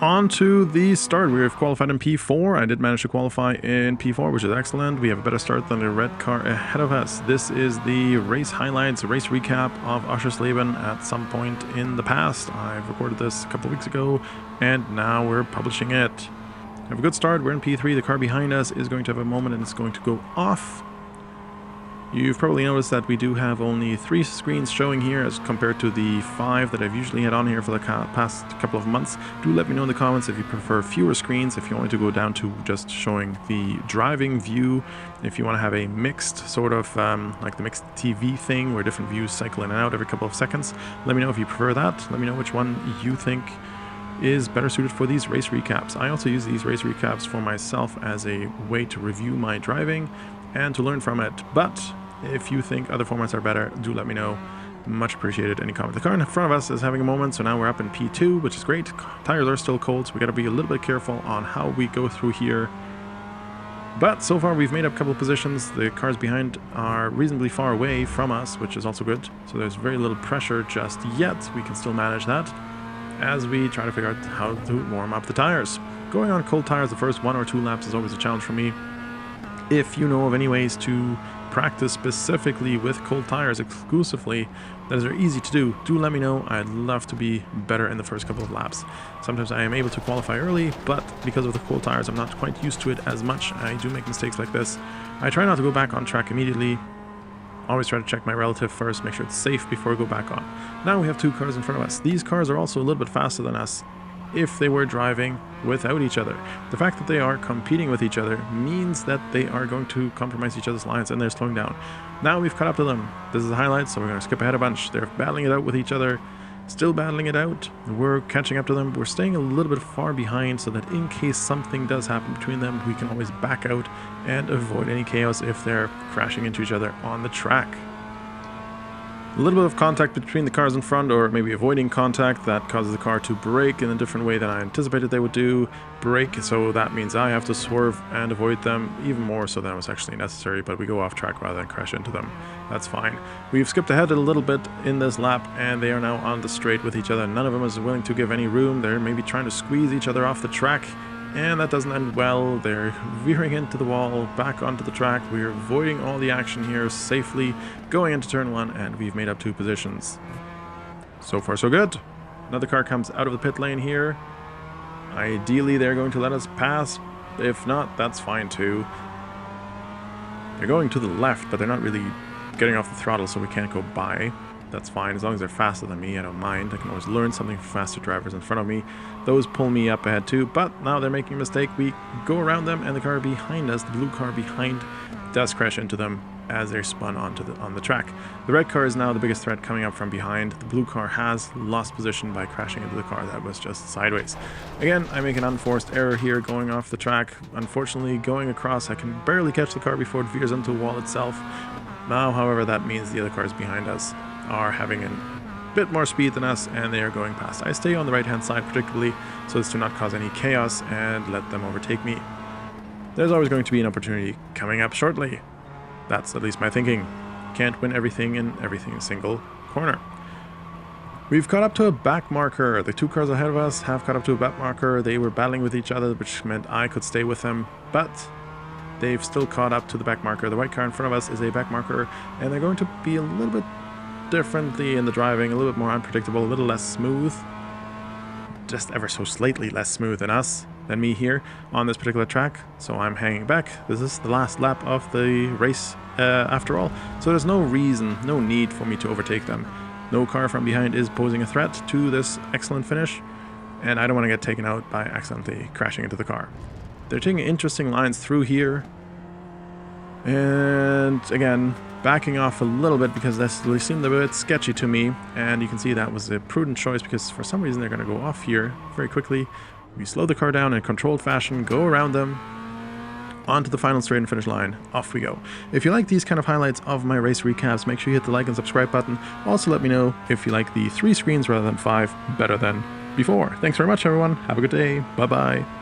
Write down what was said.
on to the start. We have qualified in P4. I did manage to qualify in P4, which is excellent. We have a better start than the red car ahead of us. This is the race highlights, race recap of Oschersleben at some point in the past. I've recorded this a couple of weeks ago, and now we're publishing it. We have a good start. We're in P3. The car behind us is going to have a moment, and it's going to go off. You've probably noticed that we do have only 3 screens showing here as compared to the 5 that I've usually had on here for the past couple of months. Do let me know in the comments if you prefer fewer screens, if you want to go down to just showing the driving view, if you want to have a mixed sort of like the mixed TV thing where different views cycle in and out every couple of seconds. Let me know if you prefer that. Let me know which one you think is better suited for these race recaps. I also use these race recaps for myself as a way to review my driving and to learn from it. But if you think other formats are better, do let me know. Much appreciated. Any comment. The car in front of us is having a moment, so now we're up in P2, which is great. Tires are still cold, so we got to be a little bit careful on how we go through here. But so far we've made up a couple of positions. The cars behind are reasonably far away from us, which is also good. So there's very little pressure just yet. We can still manage that as we try to figure out how to warm up the tires. Going on cold tires the first 1 or 2 laps is always a challenge for me. If you know of any ways to practice specifically with cold tires exclusively that are easy to do let me know. I'd love to be better in the first couple of laps. Sometimes I am able to qualify early, but because of the cold tires I'm not quite used to it as much. I do make mistakes like this. I try not to go back on track immediately. Always try to check my relative first, make sure it's safe before I go back on. Now we have 2 cars in front of us. These cars are also a little bit faster than us if they were driving without each other. The fact that they are competing with each other means that they are going to compromise each other's lines and they're slowing down. Now we've caught up to them. This is the highlight, so we're going to skip ahead a bunch. They're battling it out with each other, still battling it out. We're catching up to them. We're staying a little bit far behind so that in case something does happen between them, we can always back out and avoid any chaos if they're crashing into each other on the track. A little bit of contact between the cars in front, or maybe avoiding contact, that causes the car to brake in a different way than I anticipated they would do. Brake, so that means I have to swerve and avoid them even more so than was actually necessary, but we go off track rather than crash into them. That's fine. We've skipped ahead a little bit in this lap, and they are now on the straight with each other. None of them is willing to give any room. They're maybe trying to squeeze each other off the track, and that doesn't end well. They're veering into the wall, back onto the track. We're avoiding all the action here safely, going into turn 1, and we've made up 2 positions. So far so good. Another car comes out of the pit lane here. Ideally they're going to let us pass. If not, that's fine too. They're going to the left, but they're not really getting off the throttle, so we can't go by. That's fine, as long as they're faster than me, I don't mind. I can always learn something from faster drivers in front of me. Those pull me up ahead too, but now they're making a mistake. We go around them, and the car behind us, the blue car behind, does crash into them as they're spun on the track. The red car is now the biggest threat coming up from behind. The blue car has lost position by crashing into the car that was just sideways. Again, I make an unforced error here going off the track. Unfortunately, going across, I can barely catch the car before it veers into a wall itself. Now, however, that means the other cars behind us are having a bit more speed than us, and they are going past. I stay on the right hand side particularly so as to not cause any chaos and let them overtake me. There's always going to be an opportunity coming up shortly. That's at least my thinking. Can't win everything in every single corner. We've caught up to a back marker. The 2 cars ahead of us have caught up to a back marker. They were battling with each other, which meant I could stay with them, but they've still caught up to the back marker. The white car in front of us is a back marker, and they're going to be a little bit differently in the driving, a little bit more unpredictable, a little less smooth, just ever so slightly less smooth than me here on this particular track. So I'm hanging back. This is the last lap of the race after all, so there's no reason, no need for me to overtake them. No car from behind is posing a threat to this excellent finish, and I don't want to get taken out by accidentally crashing into the car. They're taking interesting lines through here, and again backing off a little bit because they seemed a bit sketchy to me, and you can see that was a prudent choice because for some reason they're going to go off here very quickly. We slow the car down in a controlled fashion, go around them, onto the final straight and finish line. Off we go. If you like these kind of highlights of my race recaps, make sure you hit the like and subscribe button. Also let me know if you like the 3 screens rather than 5 better than before. Thanks very much everyone. Have a good day. Bye bye.